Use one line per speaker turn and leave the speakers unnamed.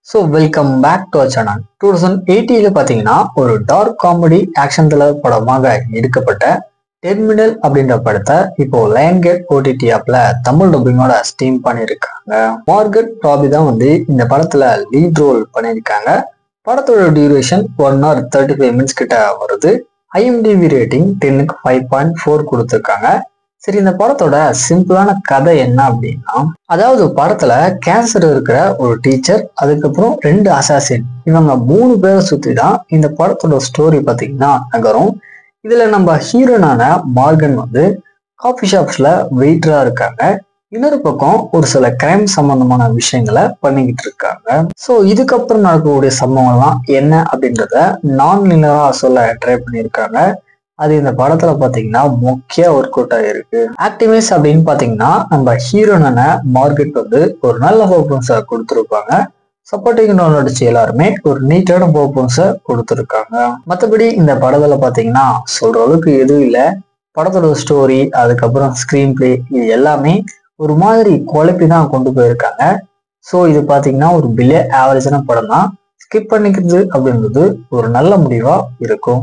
Welcome back to our channel. 2018 பாத்தீங்கன்னா ஒரு dark comedy action thriller படமாக எடுக்கப்பட்ட டெர்மினல் அப்படின்ற படத்தை இப்போ லயன் கேட் ஓடிடி ஆப்ல தமிழ் டப்பிங்கோட ஸ்ட்ரீம் பண்ணியிருக்காங்க. மார்கட் ராபி தான் இந்த படத்துல லீட் ரோல் பண்ணியிருக்காங்க. படத்தோட டியூரேஷன் 1 hour 35 minutes கிட்ட வருது. IMDb ரேட்டிங் 10க்கு 5.4 கொடுத்துருக்காங்க. சரி, இந்த படத்தோட சிம்பிளான கதை என்ன அப்படின்னா, அதாவது படத்துல கேன்சர் இருக்கிற ஒரு டீச்சர், அதுக்கப்புறம் 2 அசாசின், இவங்க 3 பேரை சுத்தி தான் இந்த படத்தோட ஸ்டோரி பாத்தீங்கன்னா நகரும். இதுல நம்ம ஹீரோனான மார்கன் காஃபி ஷாப்ஸ்ல வெயிட்டரா இருக்காங்க. இன்னொரு பக்கம் ஒரு சில கிரைம் சம்பந்தமான விஷயங்களை பண்ணிக்கிட்டு இருக்காங்க. இதுக்கப்புறம் நடக்கக்கூடிய சம்பவம்லாம் என்ன அப்படின்றத நான் லினரா சொல்ல ட்ரை பண்ணியிருக்காங்க. அது இந்த படத்துல பாத்தீங்கன்னா முக்கிய ஒர்க் அவுட் ஆயிருக்கு. ஆக்டிவிஸ் அப்படின்னு பாத்தீங்கன்னா நம்ம ஹீரோனான மார்கெட் ஒரு நல்ல பர்ஃபார்மன்ஸை கொடுத்துருப்பாங்க. சப்போர்ட்டிங் ரோல் நடிச்ச எல்லாருமே ஒரு நீட்டான பர்ஃபார்மன்ஸை கொடுத்துருக்காங்க. மற்றபடி இந்த படத்துல பாத்தீங்கன்னா சொல்ற அளவுக்கு எதுவும் இல்லை. படத்தோட ஸ்டோரி, அதுக்கப்புறம் ஸ்கிரீன் பிளே, இது எல்லாமே ஒரு மாதிரி குழப்பி தான் கொண்டு போயிருக்காங்க. இது பாத்தீங்கன்னா ஒரு பிலியர் ஆவரேஜான படம் தான். ஸ்கிப் பண்ணிக்கிறது அப்படின்றது ஒரு நல்ல முடிவா இருக்கும்.